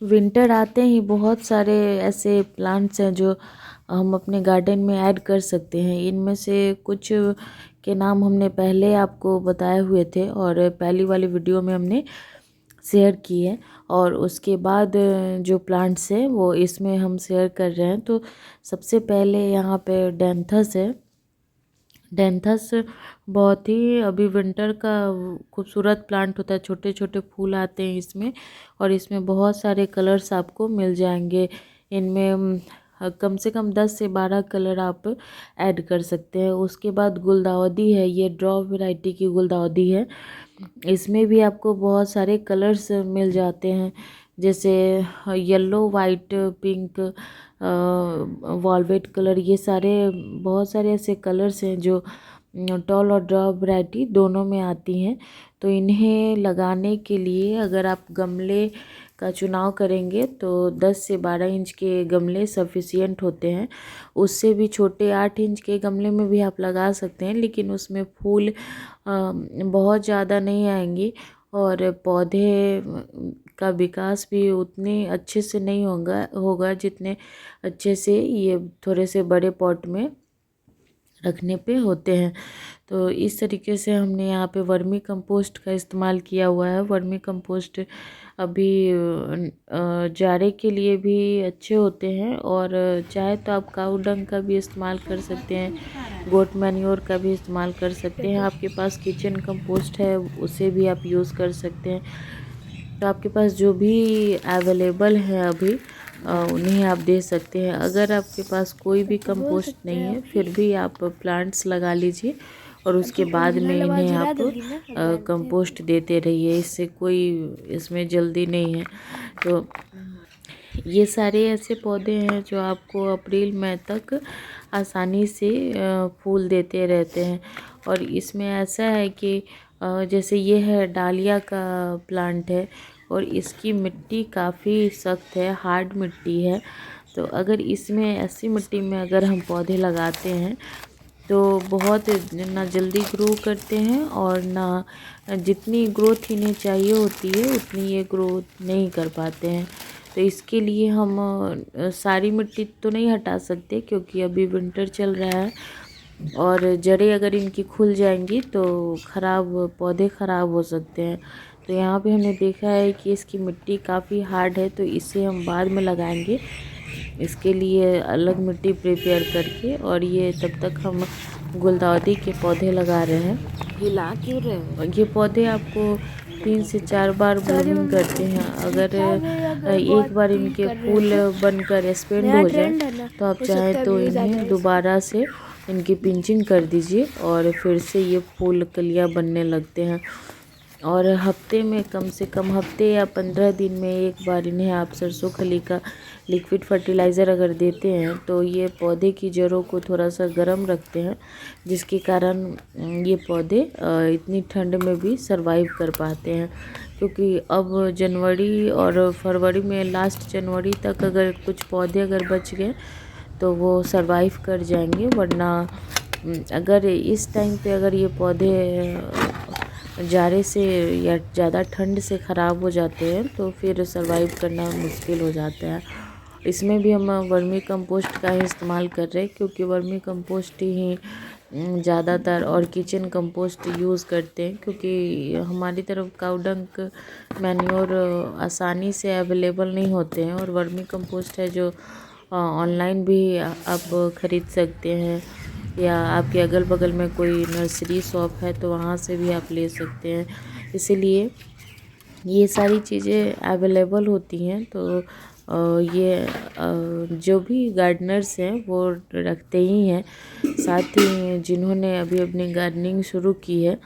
Winter आते ही बहुत सारे ऐसे प्लांट्स हैं जो हम अपने गार्डन में ऐड कर सकते हैं। इनमें से कुछ के नाम हमने पहले आपको बताए हुए थे और पहली वाली वीडियो में हमने शेयर की है, और उसके बाद जो प्लांट्स हैं वो इसमें हम शेयर कर रहे हैं। तो सबसे पहले यहाँ पे डेंथस है। डेंथस बहुत ही अभी विंटर का खूबसूरत प्लांट होता है। छोटे छोटे फूल आते हैं इसमें, और इसमें बहुत सारे कलर्स आपको मिल जाएंगे। इनमें कम से कम 10 से 12 कलर आप ऐड कर सकते हैं। उसके बाद गुलदाउदी है, ये ड्रॉप वैरायटी की गुलदाउदी है। इसमें भी आपको बहुत सारे कलर्स मिल जाते हैं, जैसे yellow, white, pink, velvet colour. ये सारे बहुत सारे ऐसे कलर्स हैं जो टॉल और ड्रॉप वैरायटी दोनों में आती हैं। तो इन्हें लगाने के लिए अगर आप गमले का चुनाव करेंगे तो 10 से 12 इंच के गमले सफिशियंट होते हैं। उससे भी छोटे 8 इंच के गमले में भी आप लगा सकते हैं, लेकिन उसमें फूल बहुत ज़्यादा नहीं आएंगे और पौधे का विकास भी उतने अच्छे से नहीं होगा जितने अच्छे से ये थोड़े से बड़े पॉट में रखने पे होते हैं। तो इस तरीके से हमने यहाँ पे वर्मी कंपोस्ट का इस्तेमाल किया हुआ है। वर्मी कंपोस्ट अभी जाड़े के लिए भी अच्छे होते हैं, और चाहे तो आप काऊ डंग का भी इस्तेमाल कर सकते हैं, गोट मैन्योर का भी इस्तेमाल कर सकते हैं। आपके पास किचन कंपोस्ट है उसे भी आप यूज़ कर सकते हैं। तो आपके पास जो भी अवेलेबल है अभी उन्हें आप दे सकते हैं। अगर आपके पास कोई भी कंपोस्ट नहीं है फिर भी आप प्लांट्स लगा लीजिए और उसके बाद में इन्हें आप कंपोस्ट देते रहिए। इससे कोई इसमें जल्दी नहीं है। तो ये सारे ऐसे पौधे हैं जो आपको अप्रैल मई तक आसानी से फूल देते रहते हैं। और इसमें ऐसा है कि जैसे ये है डालिया का प्लांट है, और इसकी मिट्टी काफ़ी सख्त है, हार्ड मिट्टी है। तो अगर इसमें ऐसी मिट्टी में अगर हम पौधे लगाते हैं तो बहुत ना जल्दी ग्रो करते हैं, और ना जितनी ग्रोथ इन्हें चाहिए होती है उतनी ये ग्रोथ नहीं कर पाते हैं। तो इसके लिए हम सारी मिट्टी तो नहीं हटा सकते क्योंकि अभी विंटर चल रहा है, और जड़ें अगर इनकी खुल जाएंगी तो पौधे ख़राब हो सकते हैं। तो यहाँ पे हमने देखा है कि इसकी मिट्टी काफ़ी हार्ड है, तो इसे हम बाद में लगाएंगे, इसके लिए अलग मिट्टी प्रिपेयर करके। और ये तब तक हम गुलदाउदी के पौधे लगा रहे हैं। हिला क्यों रहे हो? ये पौधे आपको 3 से 4 बार ब्लूमिंग करते हैं। अगर एक बार इनके फूल बनकर स्पेंड हो जाए तो आप चाहें तो इन्हें दोबारा से इनकी पिंचिंग कर दीजिए, और फिर से ये फूल कलियां बनने लगते हैं। और हफ्ते में कम से कम हफ्ते या 15 दिन में एक बार इन्हें आप सरसों खली का लिक्विड फर्टिलाइज़र अगर देते हैं तो ये पौधे की जड़ों को थोड़ा सा गर्म रखते हैं, जिसके कारण ये पौधे इतनी ठंड में भी सरवाइव कर पाते हैं। क्योंकि अब जनवरी और फरवरी में, लास्ट जनवरी तक अगर कुछ पौधे अगर बच गए तो वो सरवाइव कर जाएंगे, वरना अगर इस टाइम पे अगर ये पौधे जाड़े से या ज़्यादा ठंड से ख़राब हो जाते हैं तो फिर सरवाइव करना मुश्किल हो जाता है। इसमें भी हम वर्मी कंपोस्ट का ही इस्तेमाल कर रहे हैं, क्योंकि वर्मी कंपोस्ट ही ज़्यादातर और किचन कंपोस्ट यूज़ करते हैं, क्योंकि हमारी तरफ काऊ डंग मैन्योर आसानी से अवेलेबल नहीं होते हैं। और वर्मी कंपोस्ट है जो ऑनलाइन भी आप ख़रीद सकते हैं, या आपके अगल बगल में कोई नर्सरी शॉप है तो वहाँ से भी आप ले सकते हैं। इसीलिए ये सारी चीज़ें अवेलेबल होती हैं। तो ये जो भी गार्डनर्स हैं वो रखते ही हैं। साथ ही जिन्होंने अभी अपनी गार्डनिंग शुरू की है,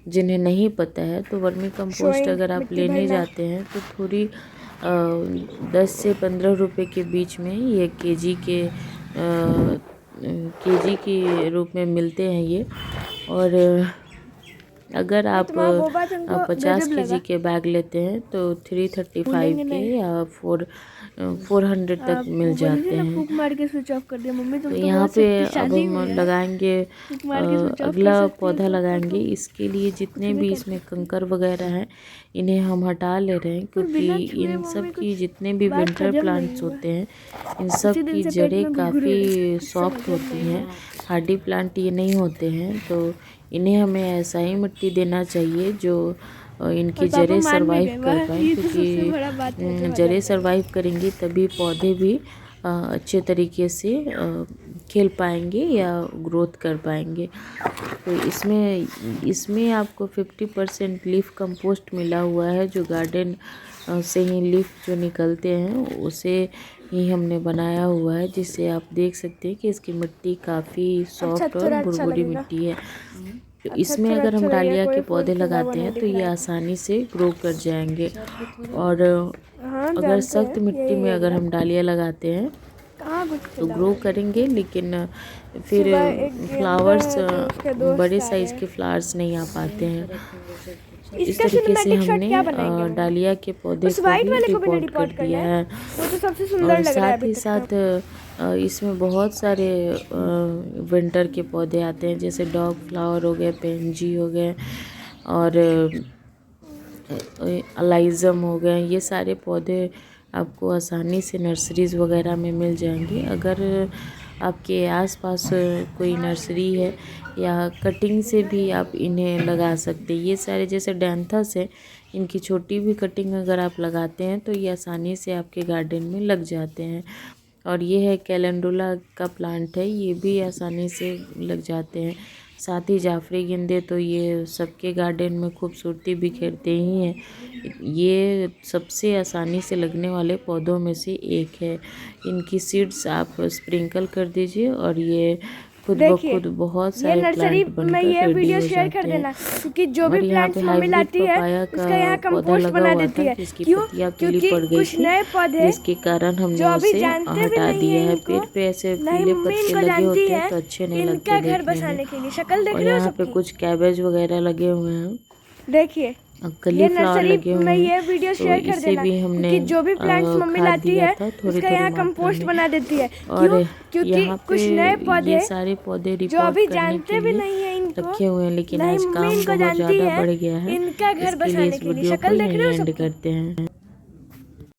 जिन्हें नहीं पता है, तो वर्मी कंपोस्ट अगर आप लेने जाते हैं तो थोड़ी 10 से 15 रुपए के बीच में ये केजी के रूप में मिलते हैं ये। और अगर आप तुम्हारा वो बात हमको 50 गजब लगा। kg के बैग लेते हैं तो 335 के या 400 तक मिल जाते हैं। फूक मार के स्विच ऑफ कर दिया मम्मी, तो तुम तो यहाँ बहुत पे अब शक्तिशाली हम हो यार। लगाएंगे फूक मार के स्विच ऑफ कर अगला सकती हो पौधा तो लगाएंगे। इसके लिए जितने भी इसमें कंकर वगैरह हैं इन्हें हम हटा ले रहे हैं, पर क्योंकि बिना छुए इन मम्मी सब की कुछ जितने भी बात विंटर हजम नहीं प्लांट्स हुआ। होते हैं इन उसी सब दिन की से पेट जड़ें में घुरघुर हो रही काफ़ी है। सॉफ्ट होती हैं। हार्डी प्लांट ये नहीं होते हैं, तो इन्हें हमें ऐसा ही मिट्टी देना चाहिए जो इनकी और पापा जड़ें मान भी सर्वाइव गए, कर वाह पाएँ, ये तो सबसे बड़ा बात है जो जड़ें सर्वाइव करेंगी तभी पौधे भी अच्छे तरीके से खेल पाएंगे या ग्रोथ कर पाएंगे। तो इसमें आपको 50% लीफ कंपोस्ट मिला हुआ है, जो गार्डन से ही लीफ जो निकलते हैं उसे ही हमने बनाया हुआ है, जिससे आप देख सकते हैं कि इसकी मिट्टी काफ़ी सॉफ्ट और भुरभुरी मिट्टी है। तो इसमें अगर हम डालिया के पौधे लगाते हैं तो ये आसानी से ग्रो कर जाएंगे। और अगर सख्त मिट्टी में अगर हम डालिया लगाते हैं तो ग्रो करेंगे, लेकिन फिर फ्लावर्स बड़े साइज़ के फ्लावर्स नहीं आ पाते हैं। इस तरीके से हमने डालिया के पौधे को भी रिपोर्ट कर दिया है। वो तो सबसे सुंदर और लग रहा है साथ ही साथ इसमें बहुत सारे विंटर के पौधे आते हैं, जैसे डॉग फ्लावर हो गए, पेंजी हो गए और अलाइज़म हो गए। ये सारे पौधे आपको आसानी से नर्सरीज़ वगैरह में मिल जाएंगे। अगर आपके आसपास कोई नर्सरी है या कटिंग से भी आप इन्हें लगा सकते हैं। ये सारे जैसे डैंथस है, इनकी छोटी भी कटिंग अगर आप लगाते हैं तो ये आसानी से आपके गार्डन में लग जाते हैं। और ये है कैलेंडुला का प्लांट है, ये भी आसानी से लग जाते हैं। साथ ही जाफरी गेंदे तो ये सबके गार्डन में खूबसूरती बिखेरते ही हैं। ये सबसे आसानी से लगने वाले पौधों में से एक है। इनकी सीड्स आप स्प्रिंकल कर दीजिए और ये खुद ब खुद बहुत सारे प्लांट बनकर रेडी हो जाते हैं। क्योंकि जो भी प्लांट्स मम्मी लाती है उसका यहाँ कंपोस्ट बना देती है। क्यों? क्योंकि कुछ नए पौधे जिसके कारण हमने उसे हटा दिया है। पेड़ पे ऐसे पीले पत्ते लगे होते हैं तो अच्छे नहीं लगते देखने में। और यहाँ पे कुछ कैबेज वगैरह लगे हुए हैं, देखिए। कली फ्लावर लगे हुए हैं। ये वीडियो शेयर कर देना, भी हमने क्योंकि जो भी प्लांट्स मम्मी लाती है उसका यहाँ कंपोस्ट बना देती है। क्यों? क्योंकि कुछ नए पौधे ये सारे पौधे जो अभी जानते भी नहीं है इनको रखे हुए हैं, लेकिन आज काम बहुत ज़्यादा बढ़ गया है। इनका घर इसके लिए बसाने इस के लिए वीडियो को शक्ल देख रहे हो यहीं एंड सबकी? करते हैं।